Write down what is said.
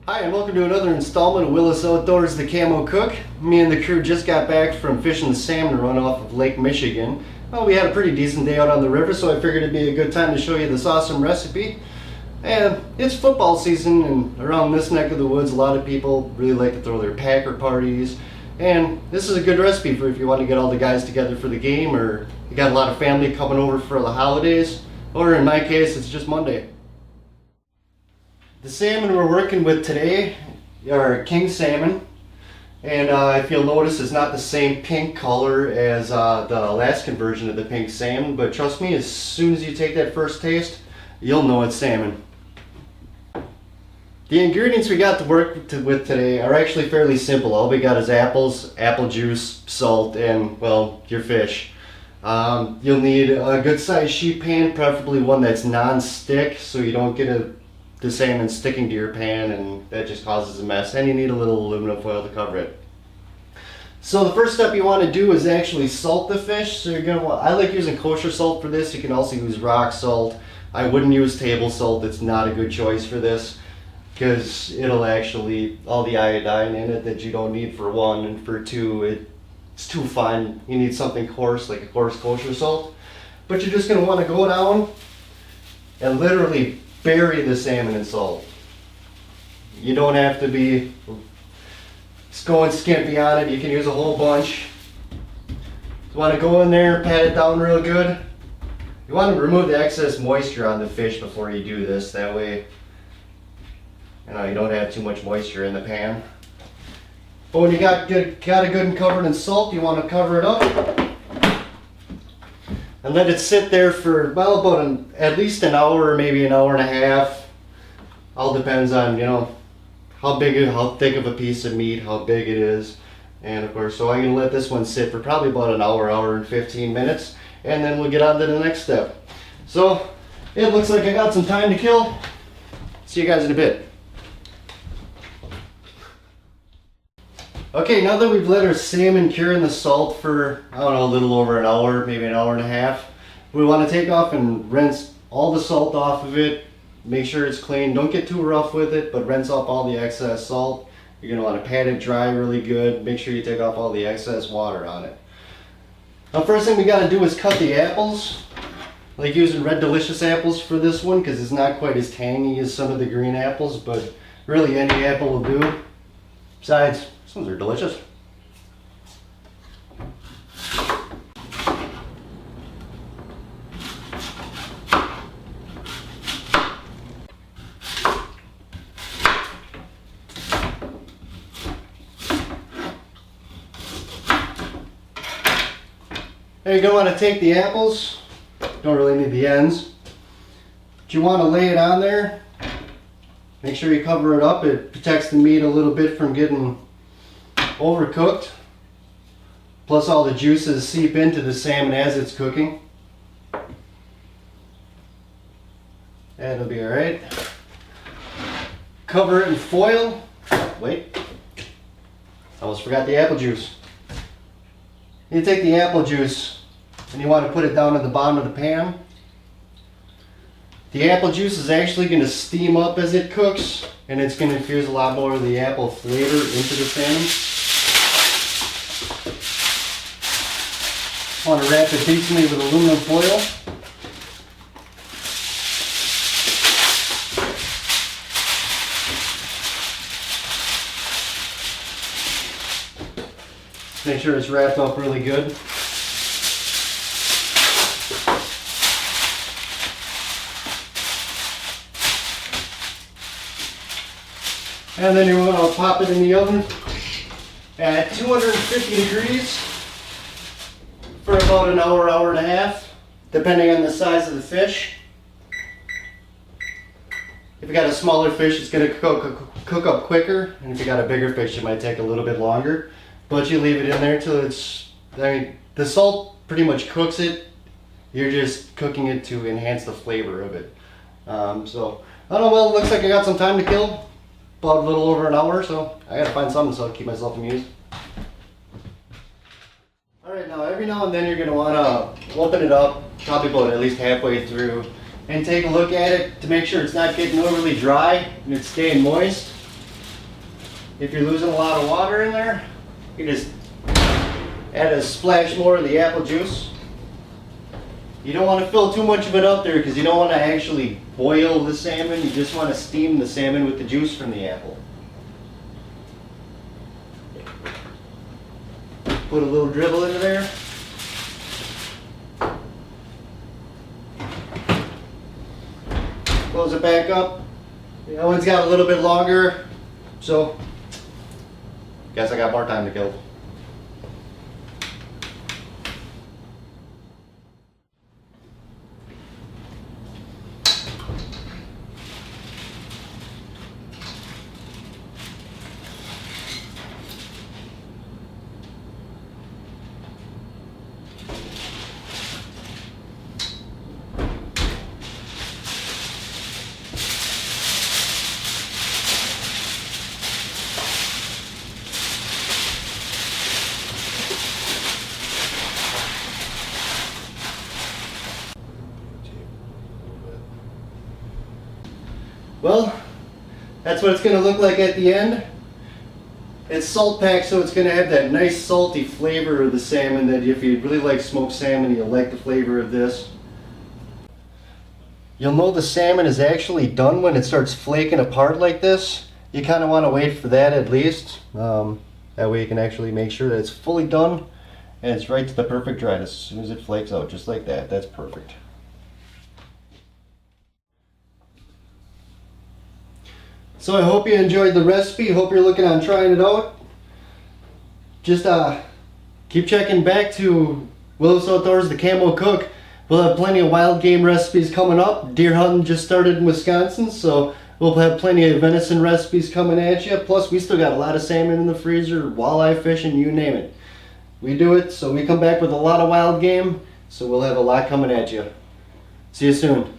Hi, and welcome to another installment of Willis Outdoors, the Camo Cook. Me and the crew just got back from fishing the salmon runoff of Lake Michigan. Well, we had a pretty decent day out on the river, so I figured it'd be a good time to show you this awesome recipe. And it's football season, and around this neck of the woods, a lot of people really like to throw their Packer parties. And this is a good recipe for if you want to get all the guys together for the game, or you got a lot of family coming over for the holidays, or in my case, it's just Monday. The salmon we're working with today are king salmon, and if you'll notice, it's not the same pink color as the Alaskan version of the pink salmon, but trust me, as soon as you take that first taste, you'll know it's salmon. The ingredients we got to work with today are actually fairly simple. All we got is apples, apple juice, salt, and, well, your fish. You'll need a good sized sheet pan, preferably one that's non-stick, so you don't get the salmon sticking to your pan and that just causes a mess, and you need a little aluminum foil to cover it. So the first step you want to do is actually salt the fish. So you're gonna I like using kosher salt for this. You can also use rock salt. I wouldn't use table salt. It's not a good choice for this because it'll actually, all the iodine in it that you don't need for one, and for two it's too fine. You need something coarse, like a coarse kosher salt. But you're just gonna want to go down and literally bury the salmon in salt. You don't have to be going skimpy on it. You can use a whole bunch. You want to go in there, pat it down real good. You want to remove the excess moisture on the fish before you do this. That way, you don't have too much moisture in the pan. But when you got it good and covered in salt, you want to cover it up and let it sit there for, well, about at least an hour or maybe an hour and a half. All depends on, how thick of a piece of meat, how big it is. And of course, so I'm gonna let this one sit for probably about an hour and 15 minutes, and then we'll get on to the next step. So it looks like I got some time to kill. See you guys in a bit. Okay, now that we've let our salmon cure in the salt for, I don't know, a little over an hour, maybe an hour and a half, we want to take off and rinse all the salt off of it. Make sure it's clean. Don't get too rough with it, but rinse off all the excess salt. You're going to want to pat it dry really good. Make sure you take off all the excess water on it. Now, first thing we got to do is cut the apples. I like using Red Delicious apples for this one because it's not quite as tangy as some of the green apples, but really any apple will do. Besides, these ones are delicious. Now you're going to want to take the apples, don't really need the ends, but you want to lay it on there. Make sure you cover it up. It protects the meat a little bit from getting overcooked. Plus all the juices seep into the salmon as it's cooking. That'll be alright. Cover it in foil. Wait, almost forgot the apple juice. You take the apple juice and you want to put it down at the bottom of the pan. The apple juice is actually going to steam up as it cooks, and it's going to infuse a lot more of the apple flavor into the salmon. Want to wrap it decently with aluminum foil. Make sure it's wrapped up really good. And then you want to pop it in the oven at 250 degrees for about an hour, hour and a half, depending on the size of the fish. If you got a smaller fish, it's going to cook up quicker, and if you got a bigger fish, it might take a little bit longer. But you leave it in there till the salt pretty much cooks it. You're just cooking it to enhance the flavor of it. So, I don't know, well, it looks like I got some time to kill. About a little over an hour, so I gotta find something so I can keep myself amused. Alright, now every now and then you're gonna wanna open it up, probably about at least halfway through, and take a look at it to make sure it's not getting overly dry and it's staying moist. If you're losing a lot of water in there, you just add a splash more of the apple juice. You don't want to fill too much of it up there because you don't want to actually boil the salmon. You just want to steam the salmon with the juice from the apple. Put a little dribble into there. Close it back up. The other one's got a little bit longer, so guess I got more time to kill. Well, that's what it's going to look like at the end. It's salt packed, so it's going to have that nice salty flavor of the salmon that if you really like smoked salmon, you'll like the flavor of this. You'll know the salmon is actually done when it starts flaking apart like this. You kind of want to wait for that at least. That way you can actually make sure that it's fully done and it's right to the perfect dry as soon as it flakes out, just like that. That's perfect. So I hope you enjoyed the recipe. Hope you're looking on trying it out. Just keep checking back to Willis Outdoors, the Camo Cook. We'll have plenty of wild game recipes coming up. Deer hunting just started in Wisconsin, so we'll have plenty of venison recipes coming at you. Plus, we still got a lot of salmon in the freezer, walleye fishing, you name it. We do it, so we come back with a lot of wild game, so we'll have a lot coming at you. See you soon.